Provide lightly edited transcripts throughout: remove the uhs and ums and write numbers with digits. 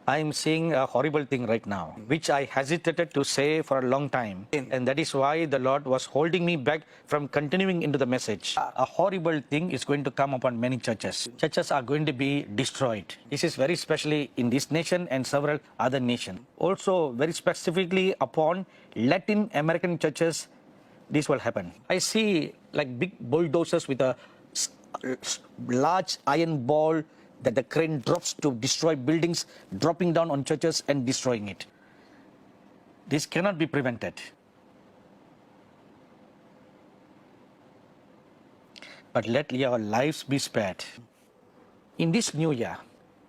I'm seeing a horrible thing right now, which I hesitated to say for a long time. And that is why the Lord was holding me back from continuing into the message. A horrible thing is going to come upon many churches. Churches are going to be destroyed. This is very specially in this nation and several other nations. Also, very specifically upon Latin American churches, this will happen. I see like big bulldozers with a large iron ball that the crane drops to destroy buildings, dropping down on churches and destroying it. This cannot be prevented. But let your lives be spared. In this new year,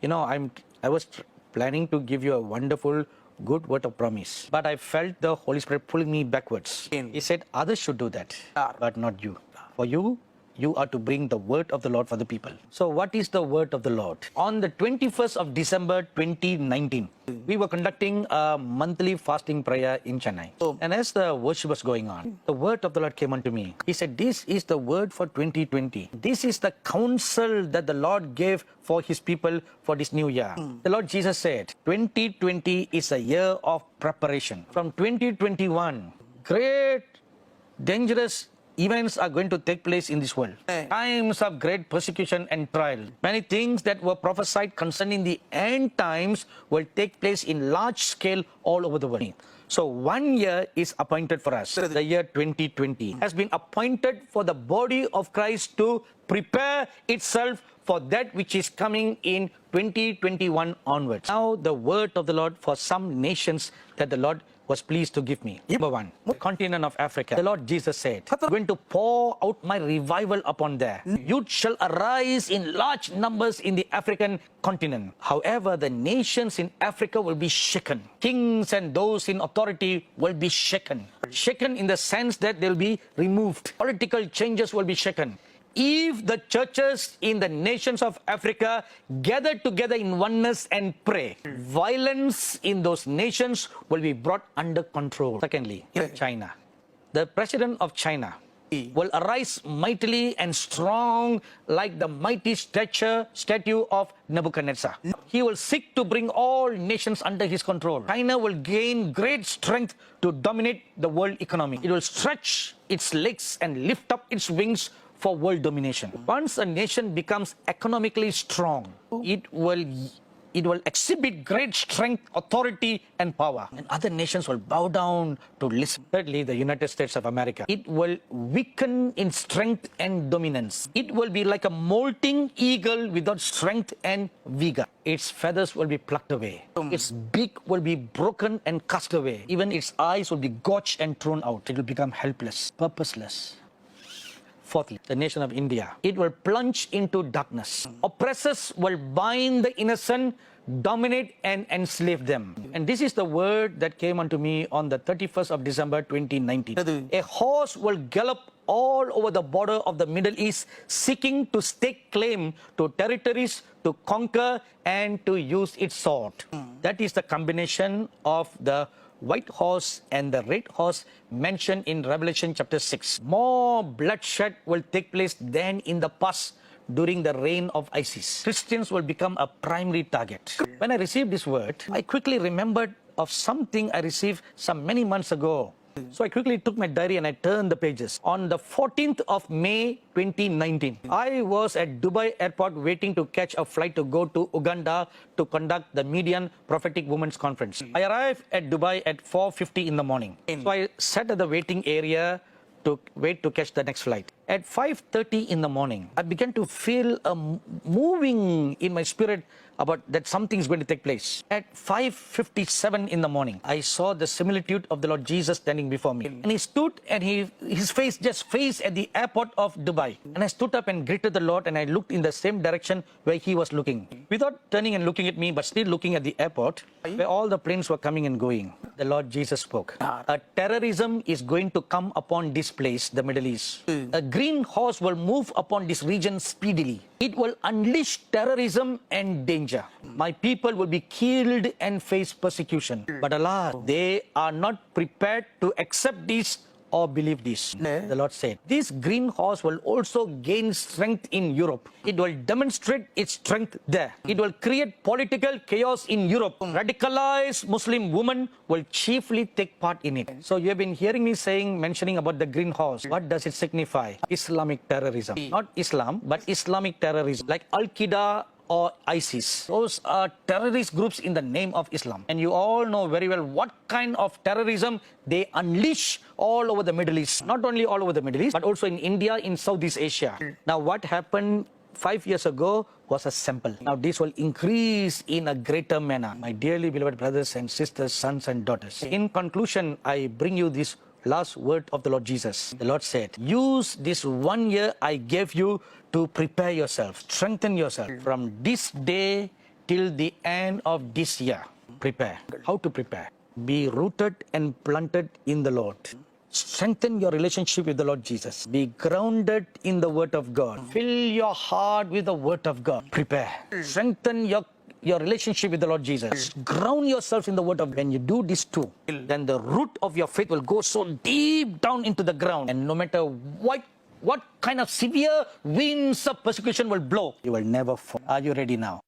I was planning to give you a wonderful, good word of promise. But I felt the Holy Spirit pulling me backwards. He said, others should do that, but not you. For you, you are to bring the word of the Lord for the people. So what is the word of the Lord? On the 21st of December 2019, we were conducting a monthly fasting prayer in Chennai. And as the worship was going on, the word of the Lord came unto me. He said, this is the word for 2020. This is the counsel that the Lord gave for his people for this new year. The Lord Jesus said, 2020 is a year of preparation. From 2021, great, dangerous events are going to take place in this world. Times of great persecution and trial. Many things that were prophesied concerning the end times will take place in large scale all over the world. So 1 year is appointed for us. The year 2020 has been appointed for the body of Christ to prepare itself for that which is coming in 2021 onwards. Now the word of the Lord for some nations that the Lord was pleased to give me. Number one, the continent of Africa. The Lord Jesus said, I'm going to pour out my revival upon there. Youth shall arise in large numbers in the African continent. However, the nations in Africa will be shaken. Kings and those in authority will be shaken. Shaken in the sense that they'll be removed. Political changes will be shaken. If the churches in the nations of Africa gather together in oneness and pray, violence in those nations will be brought under control. Secondly, in China, the president of China will arise mightily and strong like the mighty statue of Nebuchadnezzar. He will seek to bring all nations under his control. China will gain great strength to dominate the world economy. It will stretch its legs and lift up its wings for world domination. Once a nation becomes economically strong, it will exhibit great strength, authority, and power. And other nations will bow down to listen. Thirdly, the United States of America. It will weaken in strength and dominance. It will be like a molting eagle without strength and vigor. Its feathers will be plucked away. Its beak will be broken and cast away. Even its eyes will be gouged and thrown out. It will become helpless, purposeless. Fourthly, the nation of India. It will plunge into darkness. Oppressors will bind the innocent, dominate and enslave them. And this is the word that came unto me on the 31st of December 2019. A horse will gallop all over the border of the Middle East, seeking to stake claim to territories, to conquer and to use its sword. That is the combination of the white horse and the red horse mentioned in Revelation chapter 6. More bloodshed will take place than in the past during the reign of ISIS. Christians will become a primary target. When I received this word, I quickly remembered of something I received many months ago. So I quickly took my diary and I turned the pages. On the 14th of May 2019, I was at Dubai airport waiting to catch a flight to go to Uganda to conduct the Median Prophetic Women's Conference. I arrived at Dubai at 4:50 in the morning. So I sat at the waiting area to wait to catch the next flight. At 5:30 in the morning, I began to feel a moving in my spirit about that something is going to take place. At 5:57 in the morning, I saw the similitude of the Lord Jesus standing before me. And he stood and his face just faced at the airport of Dubai. And I stood up and greeted the Lord and I looked in the same direction where he was looking. Without turning and looking at me, but still looking at the airport where all the planes were coming and going. The Lord Jesus spoke. A terrorism is going to come upon this place, the Middle East. A green horse will move upon this region speedily. It will unleash terrorism and danger. My people will be killed and face persecution. But alas, they are not prepared to accept this or believe this. The Lord said, this green horse will also gain strength in Europe. It will demonstrate its strength there. It will create political chaos in Europe. Radicalized Muslim women will chiefly take part in it. So you have been hearing me mentioning about the green horse. What does it signify? Islamic terrorism. Not Islam, but Islamic terrorism. Like Al-Qaeda or ISIS. Those are terrorist groups in the name of Islam. And you all know very well what kind of terrorism they unleash all over the Middle East. Not only all over the Middle East, but also in India, in Southeast Asia. Now what happened 5 years ago was a sample. Now this will increase in a greater manner. My dearly beloved brothers and sisters, sons and daughters. In conclusion, I bring you this last word of the Lord Jesus. The Lord said, use this 1 year I gave you to prepare yourself, strengthen yourself. From this day till the end of this year, prepare. How to prepare? Be rooted and planted in the Lord. Strengthen your relationship with the Lord Jesus. Be grounded in the Word of God. Fill your heart with the Word of God. Prepare. Strengthen your relationship with the Lord Jesus. Ground yourself in the Word of God. When you do these two, then the root of your faith will go so deep down into the ground. And no matter what kind of severe winds of persecution will blow, you will never fall. Are you ready now?